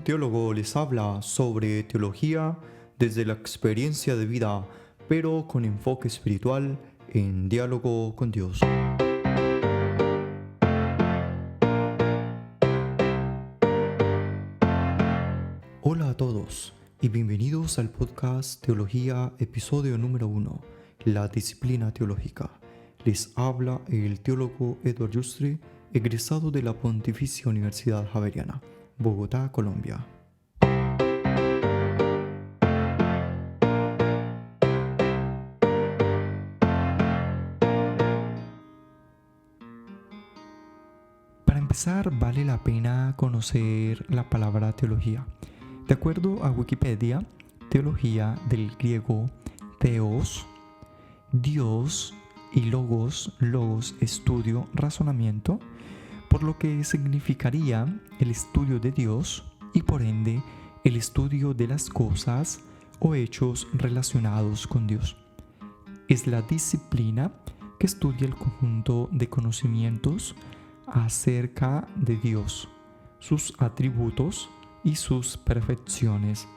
Un teólogo les habla sobre teología desde la experiencia de vida, pero con enfoque espiritual en diálogo con Dios. Hola a todos y bienvenidos al podcast Teología, episodio número 1, la disciplina teológica. Les habla el teólogo Edward Justri, egresado de la Pontificia Universidad Javeriana, Bogotá, Colombia. Para empezar, vale la pena conocer la palabra teología. De acuerdo a Wikipedia, teología del griego theos, Dios, y logos, estudio, razonamiento, por lo que significaría el estudio de Dios y por ende el estudio de las cosas o hechos relacionados con Dios. Es la disciplina que estudia el conjunto de conocimientos acerca de Dios, sus atributos y sus perfecciones.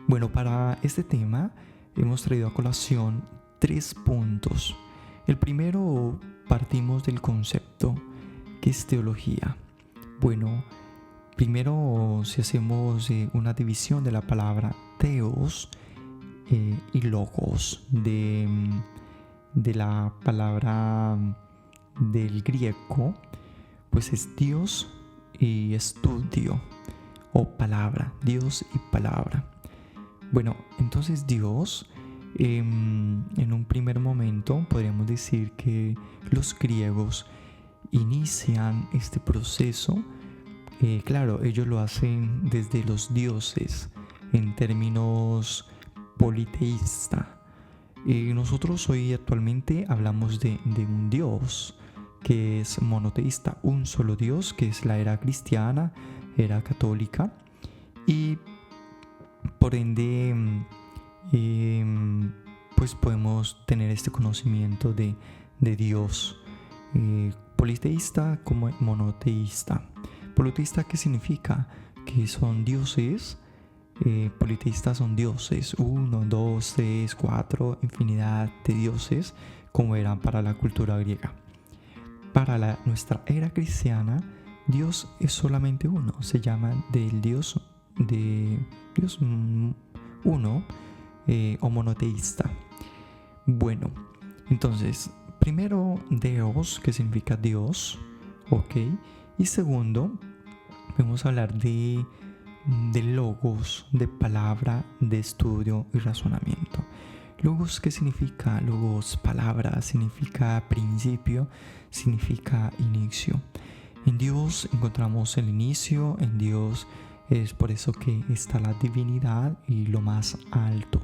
Bueno, para este tema hemos traído a colación 3 puntos. El primero, partimos del concepto que es teología. Bueno, primero, si hacemos una división de la palabra theos y logos de la palabra del griego, pues es Dios y estudio o palabra, Dios y palabra. Bueno, entonces Dios, en un primer momento podríamos decir que los griegos inician este proceso. Claro, ellos lo hacen desde los dioses en términos politeísta. Nosotros hoy actualmente hablamos de un Dios que es monoteísta, un solo Dios, que es la era cristiana, era católica, y por ende pues podemos tener este conocimiento de Dios politeísta como monoteísta. Politeísta, ¿qué significa? Que son dioses. Politeístas son dioses, 1, 2, 3, 4, infinidad de dioses, como eran para la cultura griega. Para nuestra era cristiana, Dios es solamente uno, se llama del Dios uno o monoteísta. Bueno, entonces, primero Deus, que significa Dios, ok, y segundo, vamos a hablar de logos, de palabra, de estudio y razonamiento. Logos, ¿qué significa? Logos, palabra, significa principio, significa inicio. En Dios encontramos el inicio, en Dios es por eso que está la divinidad y lo más alto.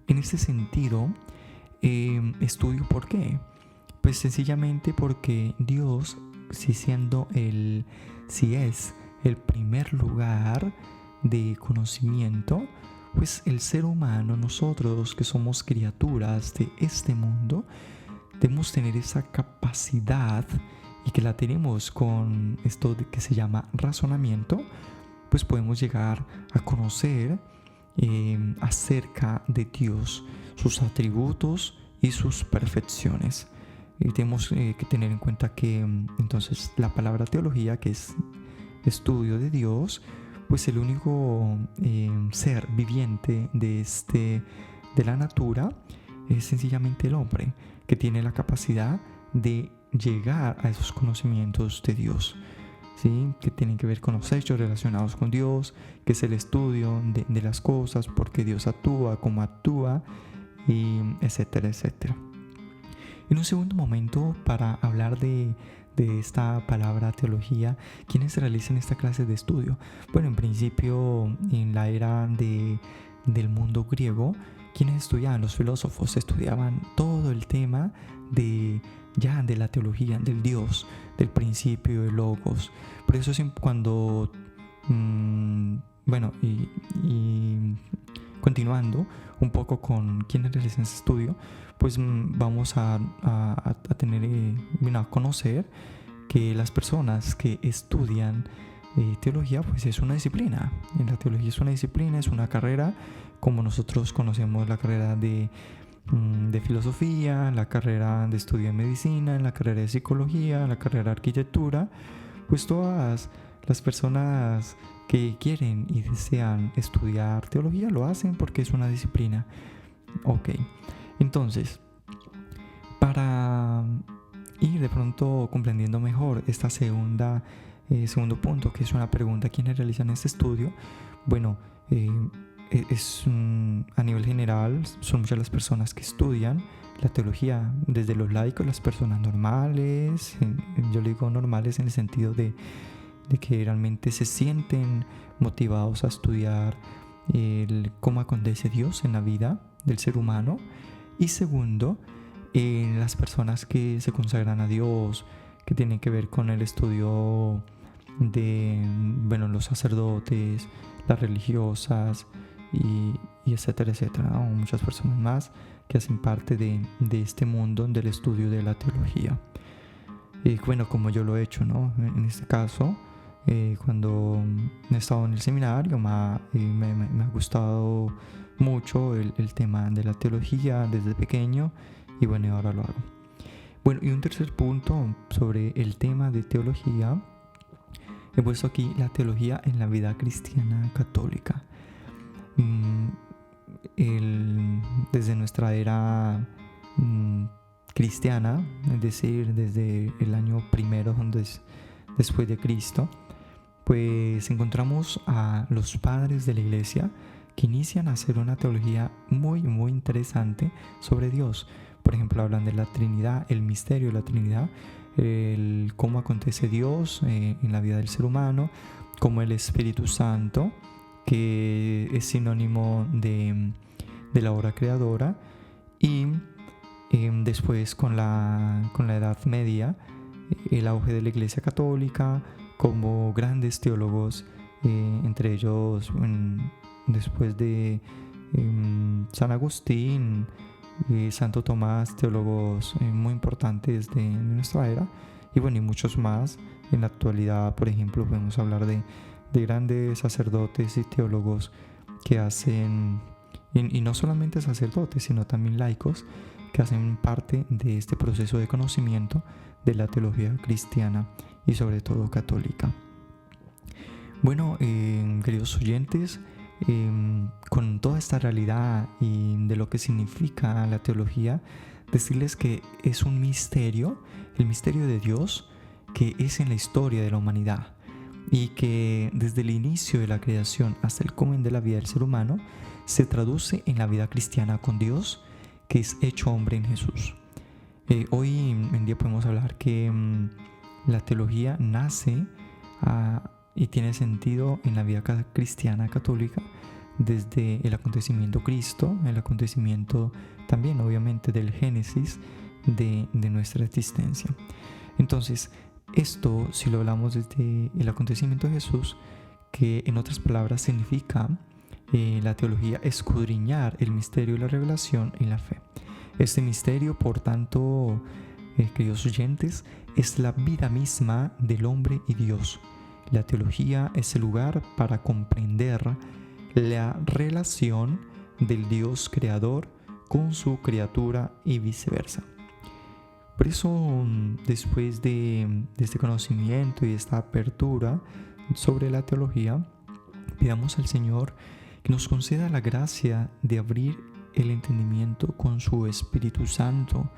En este sentido, estudio ¿por qué? Pues sencillamente porque Dios, si es el primer lugar de conocimiento, pues el ser humano, nosotros que somos criaturas de este mundo, debemos tener esa capacidad, y que la tenemos con esto que se llama razonamiento, pues podemos llegar a conocer acerca de Dios, sus atributos y sus perfecciones. Y tenemos que tener en cuenta que entonces la palabra teología, que es estudio de Dios, pues el único ser viviente de la natura es sencillamente el hombre, que tiene la capacidad de llegar a esos conocimientos de Dios, ¿sí? Que tienen que ver con los hechos relacionados con Dios, que es el estudio de las cosas, por qué Dios actúa, cómo actúa, y etcétera, etcétera. En un segundo momento, para hablar de esta palabra teología, ¿quiénes realizan esta clase de estudio? Bueno, en principio, en la era del mundo griego, ¿quiénes estudiaban? Los filósofos estudiaban todo el tema de la teología, del Dios, del principio, de logos. Por eso cuando, y continuando un poco con quienes realizan ese estudio, pues vamos a tener, a conocer que las personas que estudian teología pues es una disciplina. La teología es una disciplina, es una carrera, como nosotros conocemos la carrera de filosofía, la carrera de estudio de medicina, la carrera de psicología, la carrera de arquitectura. Pues todas las personas que quieren y desean estudiar teología lo hacen porque es una disciplina. Ok, entonces, para ir de pronto comprendiendo mejor esta segundo punto, que es una pregunta a quienes realizan este estudio, bueno, a nivel general son muchas las personas que estudian la teología, desde los laicos, las personas normales, yo le digo normales en el sentido de que realmente se sienten motivados a estudiar cómo acontece Dios en la vida del ser humano. Y segundo, las personas que se consagran a Dios, que tienen que ver con el estudio de los sacerdotes, las religiosas y etcétera, etcétera, ¿no? Muchas personas más que hacen parte de este mundo del estudio de la teología. Como yo lo he hecho, ¿no? En este caso, cuando he estado en el seminario, me ha gustado mucho el tema de la teología desde pequeño, y ahora lo hago. Y un tercer punto sobre el tema de teología, he puesto aquí la teología en la vida cristiana católica. Desde nuestra era cristiana, es decir, desde el año primero después de Cristo, pues encontramos a los padres de la iglesia que inician a hacer una teología muy, muy interesante sobre Dios. Por ejemplo, hablan de la Trinidad, el misterio de la Trinidad, cómo acontece Dios en la vida del ser humano, como el Espíritu Santo, que es sinónimo de la obra creadora, y después con la Edad Media, el auge de la Iglesia Católica, como grandes teólogos, entre ellos después de San Agustín, Santo Tomás, teólogos muy importantes de nuestra era, y muchos más. En la actualidad, por ejemplo, podemos hablar de grandes sacerdotes y teólogos que hacen, y no solamente sacerdotes, sino también laicos, que hacen parte de este proceso de conocimiento de la teología cristiana y sobre todo católica. Queridos oyentes, con toda esta realidad y de lo que significa la teología, decirles que es un misterio, el misterio de Dios, que es en la historia de la humanidad, y que desde el inicio de la creación hasta el comienzo de la vida del ser humano se traduce en la vida cristiana con Dios, que es hecho hombre en Jesús. Hoy en día podemos hablar que la teología nace y tiene sentido en la vida cristiana católica desde el acontecimiento Cristo, el acontecimiento también obviamente del Génesis de nuestra existencia. Entonces, esto, si lo hablamos desde el acontecimiento de Jesús, que en otras palabras significa la teología escudriñar el misterio de la revelación y la fe. Este misterio, por tanto, queridos oyentes, es la vida misma del hombre y Dios. La teología es el lugar para comprender la relación del Dios creador con su criatura y viceversa. Por eso, después de este conocimiento y esta apertura sobre la teología, pidamos al Señor que nos conceda la gracia de abrir el entendimiento con su Espíritu Santo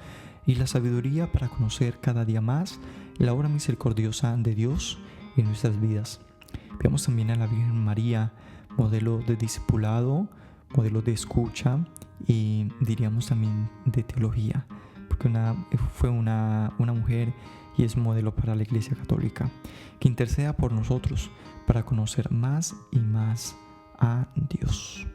y la sabiduría para conocer cada día más la obra misericordiosa de Dios en nuestras vidas. Pidamos también a la Virgen María, modelo de discipulado, modelo de escucha y diríamos también de teología, porque fue una mujer y es modelo para la Iglesia Católica, que interceda por nosotros para conocer más y más a Dios.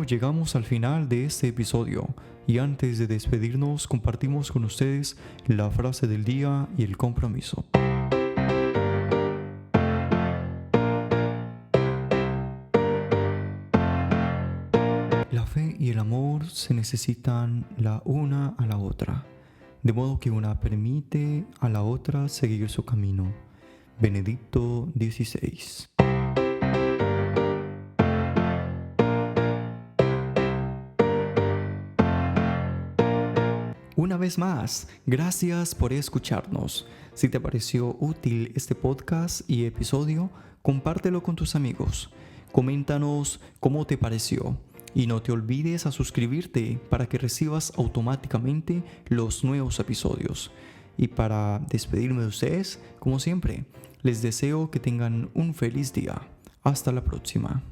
Llegamos al final de este episodio y antes de despedirnos compartimos con ustedes la frase del día y el compromiso. La fe y el amor se necesitan la una a la otra, de modo que una permite a la otra seguir su camino. Benedicto XVI. Una vez más, gracias por escucharnos. Si te pareció útil este podcast y episodio, compártelo con tus amigos. Coméntanos cómo te pareció. Y no te olvides a suscribirte para que recibas automáticamente los nuevos episodios. Y para despedirme de ustedes, como siempre, les deseo que tengan un feliz día. Hasta la próxima.